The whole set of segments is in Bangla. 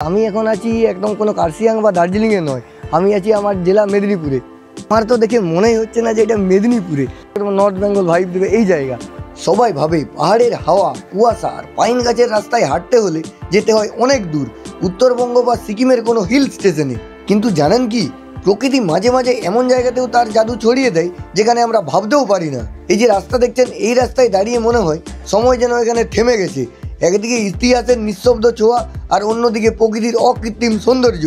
আমি এখন আছি একদম কোনো কার্শিয়াং বা দার্জিলিংয়ে নয়, আমি আছি আমার জেলা মেদিনীপুরে। আমার তো দেখে মনেই হচ্ছে না যে এটা মেদিনীপুরে, নর্থ বেঙ্গল ভাইব দেবে এই জায়গা। সবাই ভাবে পাহাড়ের হাওয়া, কুয়াশা আর পাইন গাছের রাস্তায় হাঁটতে হলে যেতে হয় অনেক দূর, উত্তরবঙ্গ বা সিকিমের কোনো হিল স্টেশনে। কিন্তু জানেন কি, প্রকৃতি মাঝে মাঝে এমন জায়গাতেও তার জাদু ছড়িয়ে দেয় যেখানে আমরা ভাবতেও পারি না। এই যে রাস্তা দেখছেন, এই রাস্তায় দাঁড়িয়ে মনে হয় সময় যেন এখানে থেমে গেছে। একদিকে ইতিহাসের নিঃশব্দ ছোঁয়া আর অন্যদিকে প্রকৃতির অকৃত্রিম সৌন্দর্য।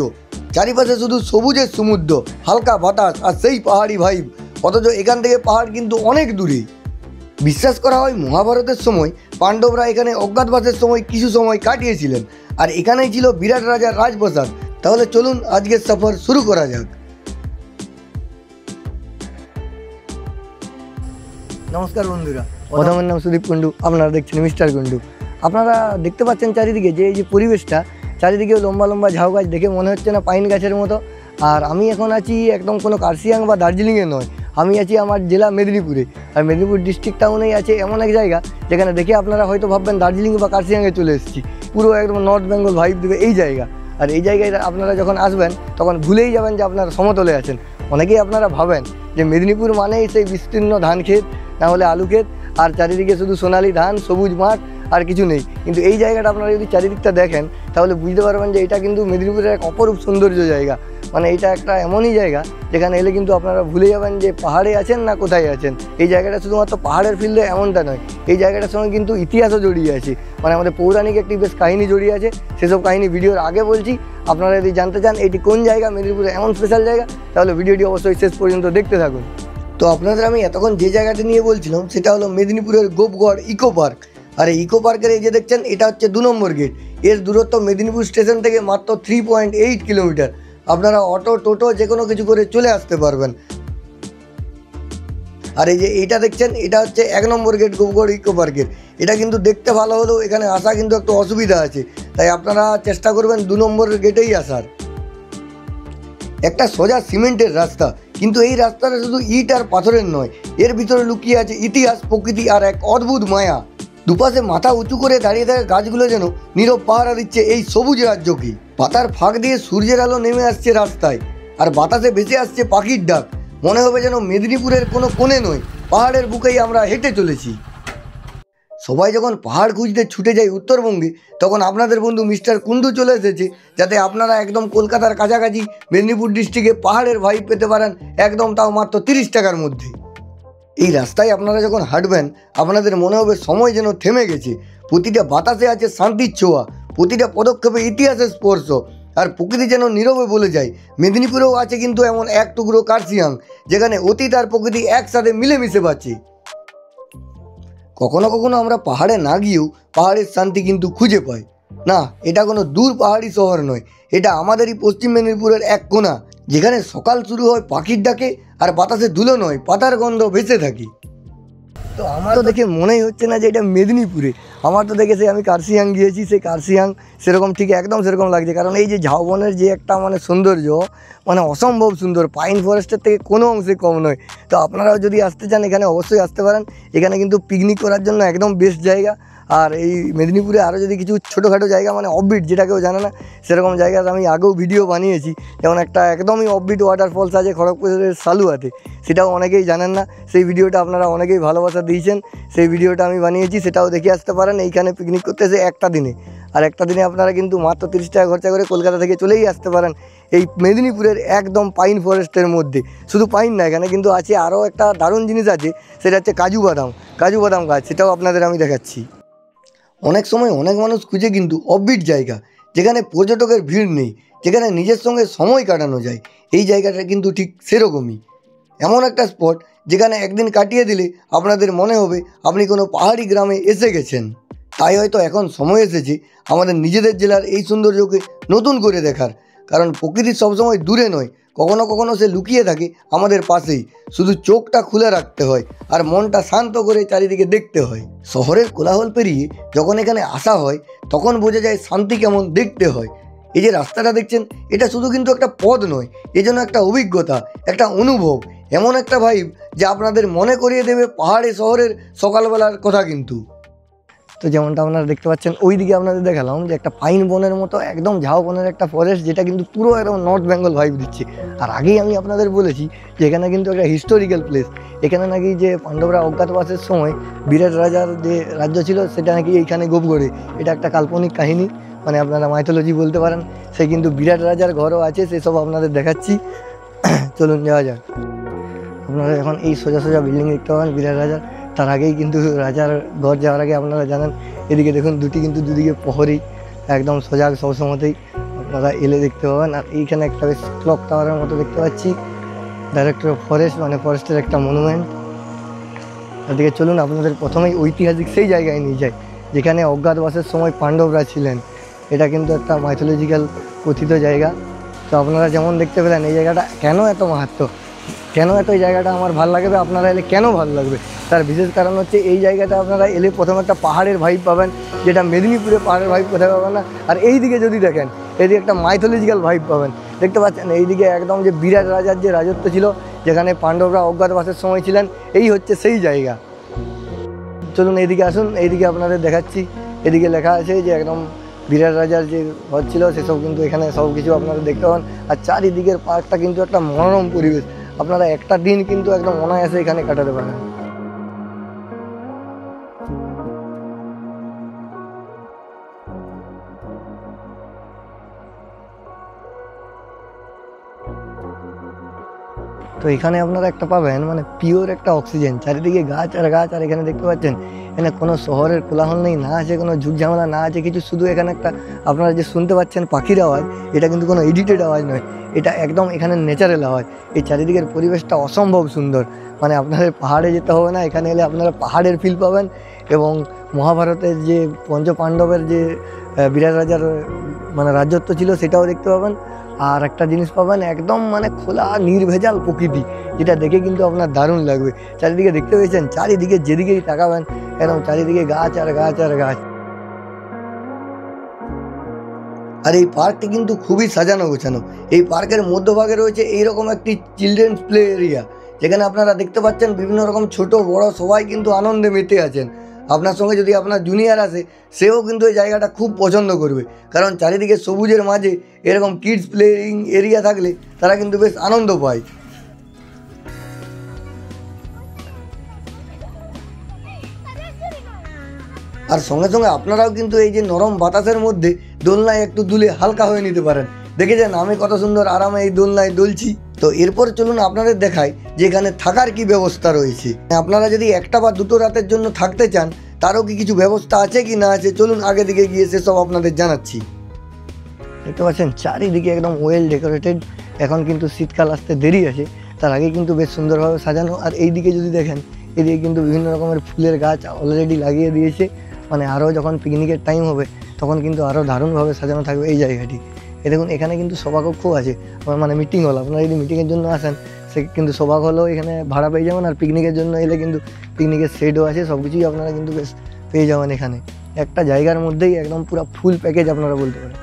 চারিপাশে শুধু সবুজের সমুদ্র, হালকা বাতাস আর সেই পাহাড়ি ভাইব, অথচ এখান থেকে পাহাড় কিন্তু অনেক দূরে। বিশ্বাস করা হয় মহাভারতের সময় পাণ্ডবরা এখানে অজ্ঞাতবাসের সময় কিছু সময় কাটিয়েছিলেন, আর এখানেই ছিল বিরাট রাজার রাজপ্রাসাদ। তাহলে চলুন আজকের সফর শুরু করা যাক। নমস্কার বন্ধুরা, প্রথমের নাম সুদীপ কুণ্ডু, আপনারা দেখছেন মিস্টার কুণ্ডু। আপনারা দেখতে পাচ্ছেন চারিদিকে যে এই যে পরিবেশটা, চারিদিকে লম্বা লম্বা ঝাউ গাছ, দেখে মনে হচ্ছে না পাইন গাছের মতো। আর আমি এখন আছি একদম কোনো কার্শিয়াং বা দার্জিলিংয়ে নয়, আমি আছি আমার জেলা মেদিনীপুরে। আর মেদিনীপুর ডিস্ট্রিক্ট টাউনেই আছে এমন এক জায়গা যেখানে দেখে আপনারা হয়তো ভাববেন দার্জিলিং বা কার্শিয়াংয়ে চলে এসেছি। পুরো একদম নর্থ বেঙ্গল ভাইব দেবে এই জায়গা। আর এই জায়গায় আপনারা যখন আসবেন তখন ভুলেই যাবেন যে আপনারা সমতলে আছেন। অনেকেই আপনারা ভাবেন যে মেদিনীপুর মানেই সেই বিস্তীর্ণ ধান ক্ষেত, না হলে আলু ক্ষেত, আর চারিদিকে শুধু সোনালি ধান, সবুজ মাঠ, আর কিছু নেই। কিন্তু এই জায়গাটা আপনারা যদি চারিদিকটা দেখেন তাহলে বুঝতে পারবেন যে এটা কিন্তু মেদিনীপুরের এক অপরূপ সৌন্দর্য জায়গা। মানে এটা একটা এমনই জায়গা যেখানে এলে কিন্তু আপনারা ভুলে যাবেন যে পাহাড়ে আছেন না কোথায় আছেন। এই জায়গাটা শুধুমাত্র পাহাড়ের ফিল্ডে এমনটা নয়, এই জায়গাটার সঙ্গে কিন্তু ইতিহাসও জড়িয়ে আছে। মানে আমাদের পৌরাণিক একটি বেশ কাহিনী জড়িয়ে আছে। সেসব কাহিনী ভিডিওর আগে বলছি। আপনারা যদি জানতে চান এটি কোন জায়গা, মেদিনীপুরে এমন স্পেশাল জায়গা, তাহলে ভিডিওটি অবশ্যই শেষ পর্যন্ত দেখতে থাকুন। তো আপনাদের আমি এতক্ষণ যে জায়গাটি নিয়ে বলছিলাম সেটা হলো মেদিনীপুরের গোপগড় ইকো পার্ক। আর এই ইকো পার্কের এই যে দেখছেন, এটা হচ্ছে 2 নম্বর গেট। এর দূরত্ব মেদিনীপুর স্টেশন থেকে মাত্র 3.8 কিলোমিটার। আপনারা অটো, টোটো যে কোনো কিছু করে চলে আসতে পারবেন। আর এই যে এইটা দেখছেন, এটা হচ্ছে 1 নম্বর গেট গোপগড় ইকো পার্কের। এটা কিন্তু দেখতে ভালো হলেও এখানে আসা কিন্তু একটু অসুবিধা আছে, তাই আপনারা চেষ্টা করবেন 2 নম্বরের গেটেই আসার। একটা সোজা সিমেন্টের রাস্তা, কিন্তু এই রাস্তাটা শুধু ইট আর পাথরের নয়, এর ভিতরে লুকিয়ে আছে ইতিহাস, প্রকৃতি আর এক অদ্ভুত মায়া। দুপাশে মাথা উঁচু করে দাঁড়িয়ে থাকা গাছগুলো যেন নীরব পাহারা দিচ্ছে এই সবুজ রাজ্যকে। পাতার ফাঁক দিয়ে সূর্যের আলো নেমে আসছে রাস্তায়, আর বাতাসে ভেসে আসছে পাখির ডাক। মনে হবে যেন মেদিনীপুরের কোনো কোণে নয়, পাহাড়ের বুকেই আমরা হেঁটে চলেছি। সবাই যখন পাহাড় খুঁজতে ছুটে যায় উত্তরবঙ্গে, তখন আপনাদের বন্ধু মিস্টার কুণ্ডু চলে এসেছে, যাতে আপনারা একদম কলকাতার কাছাকাছি মেদিনীপুর ডিস্ট্রিক্টে পাহাড়ের ভাইব পেতে পারেন, একদম তাও মাত্র 30 টাকার মধ্যে। এই রাস্তায় আপনারা যখন হাঁটবেন আপনাদের মনে হবে সময় যেন থেমে গেছে। প্রতিটা বাতাসে আছে শান্তির ছোঁয়া, প্রতিটা পদক্ষেপে ইতিহাসের স্পর্শ, আর প্রকৃতি যেন নীরবে বলে যায় মেদিনীপুরেও আছে কিন্তু এমন এক টুকরো কার্শিয়াং, যেখানে অতীত আর প্রকৃতি একসাথে মিলেমিশে পাচ্ছে। কখনো কখনো আমরা পাহাড়ে না গিয়েও পাহাড়ের শান্তি কিন্তু খুঁজে পাই। না, এটা কোনো দূর পাহাড়ি শহর নয়, এটা আমাদেরই পশ্চিম মেদিনীপুরের এক কোণা, যেখানে সকাল শুরু হয় পাখির ডাকে, আর বাতাসে ধুলো নয়, পাতার গন্ধ ভেসে থাকি। তো আমার তো দেখে মনেই হচ্ছে না যে এটা মেদিনীপুরে। আমার তো দেখে আমি কার্শিয়াং গিয়েছি, সেই কার্শিয়াং সেরকম ঠিক একদম সেরকম লাগছে। কারণ এই যে ঝাউবনের যে একটা মানে সৌন্দর্য, মানে অসম্ভব সুন্দর, পাইন ফরেস্টের থেকে কোনো অংশে কম নয়। তো আপনারাও যদি আসতে চান এখানে অবশ্যই আসতে পারেন। এখানে কিন্তু পিকনিক করার জন্য একদম বেস্ট জায়গা। আর এই মেদিনীপুরে আরও যদি কিছু ছোটোখাটো জায়গা, মানে অফবিট, যেটা কেউ জানে না সেরকম জায়গাতে আমি আগেও ভিডিও বানিয়েছি। যেমন একটা একদমই অফবিট ওয়াটারফলস আছে খড়গপুরের সালুয়াতে, সেটাও অনেকেই জানেন না। সেই ভিডিওটা আপনারা অনেকেই ভালোবাসা দিয়েছেন, সেই ভিডিওটা আমি বানিয়েছি, সেটাও দেখে আসতে পারেন। এইখানে পিকনিক করতে এসে একটা দিনে, আর একটা দিনে আপনারা কিন্তু মাত্র 30 টাকা খরচা করে কলকাতা থেকে চলেই আসতে পারেন এই মেদিনীপুরের একদম পাইন ফরেস্টের মধ্যে। শুধু পাইন না, এখানে কিন্তু আছে আরও একটা দারুণ জিনিস আছে, সেটা হচ্ছে কাজু বাদাম গাছ। সেটাও আপনাদের আমি দেখাচ্ছি। অনেক সময় অনেক মানুষ খুঁজে কিন্তু অফবিট জায়গা, যেখানে পর্যটকের ভিড় নেই, যেখানে নিজের সঙ্গে সময় কাটানো যায়। এই জায়গাটা কিন্তু ঠিক সেরকমই, এমন একটা স্পট যেখানে একদিন কাটিয়ে দিলে আপনাদের মনে হবে আপনি কোনো পাহাড়ি গ্রামে এসে গেছেন। তাই হয়তো এখন সময় এসেছে আমাদের নিজেদের জেলার এই সৌন্দর্যকে নতুন করে দেখার। কারণ প্রকৃতি সবসময় দূরে নয়, কখনো কখনো সে লুকিয়ে থাকে আমাদের পাশেই। শুধু চোখটা খুলে রাখতে হয় আর মনটা শান্ত করে চারিদিকে দেখতে হয়। শহরের কোলাহল পেরিয়ে যখন এখানে আসা হয় তখন বোঝা যায় শান্তি কেমন দেখতে হয়। এই যে রাস্তাটা দেখছেন, এটা শুধু কিন্তু একটা পথ নয়, এজন্য একটা অভিজ্ঞতা, একটা অনুভব, এমন একটা ভাইব যা আপনাদের মনে করিয়ে দেবে পাহাড়ি শহরের সকালবেলার কথা। কিন্তু তো যেমনটা আপনারা দেখতে পাচ্ছেন ওইদিকে আপনাদের দেখালাম যে একটা পাইন বনের মতো একদম ঝাউবনের একটা ফরেস্ট, যেটা কিন্তু পুরো একদম নর্থ বেঙ্গল ভাইব দিচ্ছে। আর আগেই আমি আপনাদের বলেছি যে এখানে কিন্তু একটা হিস্টোরিক্যাল প্লেস। এখানে নাকি যে পাণ্ডবরা অজ্ঞাতবাসের সময় বিরাট রাজার যে রাজ্য ছিল সেটা নাকি এইখানে গোপগড়ে। এটা একটা কাল্পনিক কাহিনী, মানে আপনারা মাইথোলজি বলতে পারেন। সে কিন্তু বিরাট রাজার ঘরও আছে, সেসব আপনাদের দেখাচ্ছি। চলুন যাওয়া যাক। আপনারা এখন এই সোজা সোজা বিল্ডিং দেখতে পাবেন বিরাট রাজার। তার আগেই কিন্তু রাজার ঘর যাওয়ার আগে আপনারা জানেন এদিকে দেখুন দুদিকে প্রহরী একদম সজাগ সবসময়তেই, আপনারা এলে দেখতে পাবেন। আর এইখানে একটা বেশ ক্লক টাওয়ারের মতো দেখতে পাচ্ছি, ডাইরেক্টর অফ ফরেস্ট, মানে ফরেস্টের একটা মনুমেন্ট। এদিকে চলুন আপনাদের প্রথমেই ঐতিহাসিক সেই জায়গায় নিয়ে যায় যেখানে অজ্ঞাতবাসের সময় পাণ্ডবরা ছিলেন। এটা কিন্তু একটা মাইথোলজিক্যাল কথিত জায়গা। তো আপনারা যেমন দেখতে পেলেন এই জায়গাটা কেন এত মাহাত্ম্য, কেন এত এই জায়গাটা আমার ভালো লাগবে, আপনারা এলে কেন ভালো লাগবে, তার বিশেষ কারণ হচ্ছে এই জায়গাটা আপনারা এলে প্রথমে একটা পাহাড়ের ভাইব পাবেন, যেটা মেদিনীপুরে পাহাড়ের ভাইব কোথায় পাবেন না। আর এই দিকে যদি দেখেন এদিকে একটা মাইথোলজিক্যাল ভাইব পাবেন। দেখতে পাচ্ছেন এইদিকে একদম যে বিরাট রাজার যে রাজত্ব ছিল, যেখানে পাণ্ডবরা অজ্ঞাতবাসের সময় ছিলেন, এই হচ্ছে সেই জায়গা। চলুন এইদিকে আসুন, এইদিকে আপনাদের দেখাচ্ছি। এদিকে লেখা আছে যে একদম বিরাট রাজার যে ঘর ছিল সেসব কিন্তু এখানে সব কিছু আপনারা দেখতে পাবেন। আর চারিদিকের পার্কটা কিন্তু একটা মনোরম পরিবেশ, আপনারা একটা দিন কিন্তু একদম অনায়াসে এখানে কাটাতে পারেন। তো এখানে আপনারা একটা পাবেন মানে পিওর একটা অক্সিজেন, চারিদিকে গাছ আর গাছ। আর এখানে দেখতে পাচ্ছেন এখানে কোনো শহরের কোলাহল নেই, না আছে কোনো ঝুটঝামেলা, না আছে কিছু, শুধু এখানে একটা আপনারা যে শুনতে পাচ্ছেন পাখির আওয়াজ, এটা কিন্তু কোনো এডিটেড আওয়াজ নয়, এটা একদম এখানে ন্যাচারাল আওয়াজ। এই চারিদিকের পরিবেশটা অসম্ভব সুন্দর, মানে আপনাদের পাহাড়ে যেতে হবে না, এখানে এলে আপনারা পাহাড়ের ফিল পাবেন। এবং মহাভারতের যে পঞ্চপাণ্ডবের যে বিরাট রাজার মানে রাজত্ব ছিল সেটাও দেখতে পাবেন। আর একটা জিনিস পাবেন একদম মানে খোলা নির্ভেজাল প্রকৃতি, যেটা দেখে কিন্তু আপনার দারুণ লাগবে। চারিদিকে দেখতে পেয়েছেন, চারিদিকে যেদিকেই তাকাবেন একদম চারিদিকে গাছ আর গাছ আর গাছ। আর এই পার্কটি কিন্তু খুবই সাজানো গোছানো। এই পার্কের মধ্যভাগে রয়েছে এইরকম একটি চিলড্রেন্স প্লে এরিয়া, যেখানে আপনারা দেখতে পাচ্ছেন বিভিন্ন রকম ছোট বড় সবাই কিন্তু আনন্দে মেতে আছেন। আপনার সঙ্গে যদি আপনার জুনিয়র আসে, সেও কিন্তু এই জায়গাটা খুব পছন্দ করবে, কারণ চারিদিকে সবুজের মাঝে এরকম কিডস প্লেয়িং এরিয়া থাকলে তারা কিন্তু বেশ আনন্দ পায়। আর সঙ্গে সঙ্গে আপনারাও কিন্তু এই যে নরম বাতাসের মধ্যে দোলনায় একটু দুলে হালকা হয়ে নিতে পারেন। দেখেছেন আমি কত সুন্দর আরামে এই দোলনায় দুলছি। তো এরপর চলুন আপনাদের দেখাই যে এখানে থাকার কি ব্যবস্থা রয়েছে। আপনারা যদি একটা বা দুটো রাতের জন্য থাকতে চান, তারও কি কিছু ব্যবস্থা আছে কি না আছে, চলুন আগে দিকে গিয়ে সেসব আপনাদের জানাচ্ছি। দেখতে পাচ্ছেন চারিদিকে একদম ওয়েল ডেকোরেটেড। এখন কিন্তু শীতকাল আসতে দেরি আছে, তার আগে কিন্তু বেশ সুন্দরভাবে সাজানো। আর এই দিকে যদি দেখেন, এদিকে কিন্তু বিভিন্ন রকমের ফুলের গাছ অলরেডি লাগিয়ে দিয়েছে, মানে আরও যখন পিকনিকের টাইম হবে তখন কিন্তু আরও দারুণভাবে সাজানো থাকবে এই জায়গাটি। এ দেখুন এখানে কিন্তু সভাকক্ষ আছে, মানে মিটিং হল। আপনারা যদি মিটিংয়ের জন্য আসেন, সে কিন্তু সভা হলেও এখানে ভাড়া পেয়ে যাবেন। আর পিকনিকের জন্য এলে কিন্তু পিকনিকের শেডও আছে, সব কিছুই আপনারা কিন্তু বেশ পেয়ে যাবেন এখানে। একটা জায়গার মধ্যেই একদম পুরো ফুল প্যাকেজ আপনারা বলতে পারেন।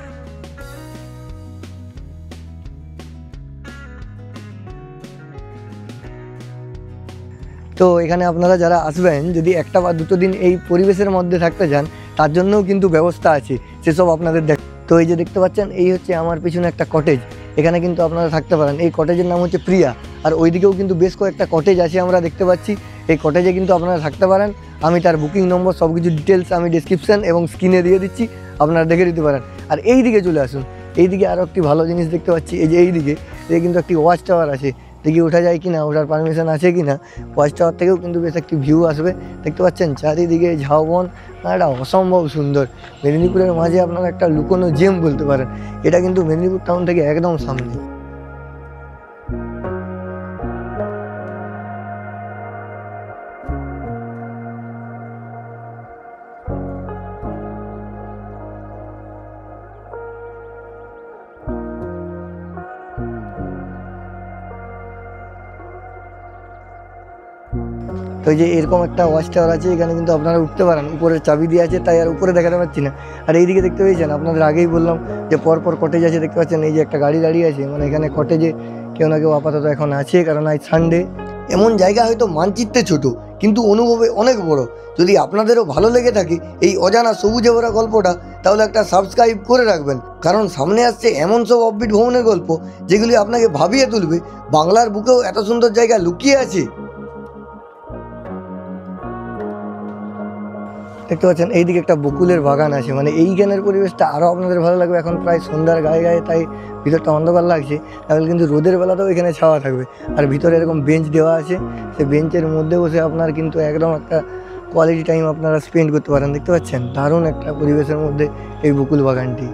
তো এখানে আপনারা যারা আসবেন, যদি একটা বা দুটো দিন এই পরিবেশের মধ্যে থাকতে চান, তার জন্যও কিন্তু ব্যবস্থা আছে, সেসব আপনাদের দেখ। তো এই যে দেখতে পাচ্ছেন, এই হচ্ছে আমার পিছনে একটা কটেজ, এখানে কিন্তু আপনারা থাকতে পারেন। এই কটেজের নাম হচ্ছে প্রিয়া। আর ওইদিকেও কিন্তু বেশ কয়েকটা কটেজ আছে আমরা দেখতে পাচ্ছি, এই কটেজে কিন্তু আপনারা থাকতে পারেন। আমি তার বুকিং নম্বর সব কিছু ডিটেলস আমি ডিসক্রিপশান এবং স্ক্রিনে দিয়ে দিচ্ছি, আপনারা দেখে দিতে পারেন। আর এই দিকে চলে আসুন, এইদিকে আরও একটি ভালো জিনিস দেখতে পাচ্ছি। এই যে এইদিকে কিন্তু একটি ওয়াচ টাওয়ার আছে, দেখি ওঠা যায় কি না, ওঠার পারমিশন আছে কি না। ওয়াচ টাওয়ার থেকেও কিন্তু বেশ একটি ভিউ আসবে। দেখতে পাচ্ছেন চারিদিকে ঝাউবন, এটা অসম্ভব সুন্দর। মেদিনীপুরের মাঝে আপনারা একটা লুকোনো জেম বলতে পারেন। এটা কিন্তু মেদিনীপুর টাউন থেকে একদম সামনে। তো এই যে এরকম একটা ওয়াচ টাওয়ার আছে, এখানে কিন্তু আপনারা উঠতে পারেন। উপরের চাবি দিয়ে আছে, তাই আর উপরে দেখাতে পাচ্ছি না। আর এইদিকে দেখতে পেয়েছেন, আপনাদের আগেই বললাম যে পরপর কটেজ আছে। দেখতে পাচ্ছেন এই যে একটা গাড়ি দাঁড়িয়ে আছে, মানে এখানে কটেজে কেউ না কেউ আপাতত এখন আছে, কারণ আজ সানডে। এমন জায়গা হয়তো মানচিত্রে ছোট, কিন্তু অনুভবে অনেক বড়। যদি আপনাদেরও ভালো লেগে থাকে এই অজানা সবুজে ভরা গল্পটা, তাহলে একটা সাবস্ক্রাইব করে রাখবেন, কারণ সামনে আসছে এমন সব অফবিট ভ্রমণের গল্প যেগুলি আপনাকে ভাবিয়ে তুলবে বাংলার বুকেও এত সুন্দর জায়গা লুকিয়ে আছে। দেখতে পাচ্ছেন এইদিকে একটা বকুলের বাগান আছে, মানে এইখানের পরিবেশটা আরও আপনাদের ভালো লাগবে। এখন প্রায় সন্ধ্যার গায়ে গায়ে, তাই ভিতরটা অন্ধকার লাগছে, তাহলে কিন্তু রোদের বেলাতেও এখানে ছাওয়া থাকবে। আর ভিতরে এরকম বেঞ্চ দেওয়া আছে, সেই বেঞ্চের মধ্যে বসে আপনার কিন্তু একদম একটা কোয়ালিটি টাইম আপনারা স্পেন্ড করতে পারেন। দেখতে পাচ্ছেন দারুণ একটা পরিবেশের মধ্যে এই বকুল বাগানটি।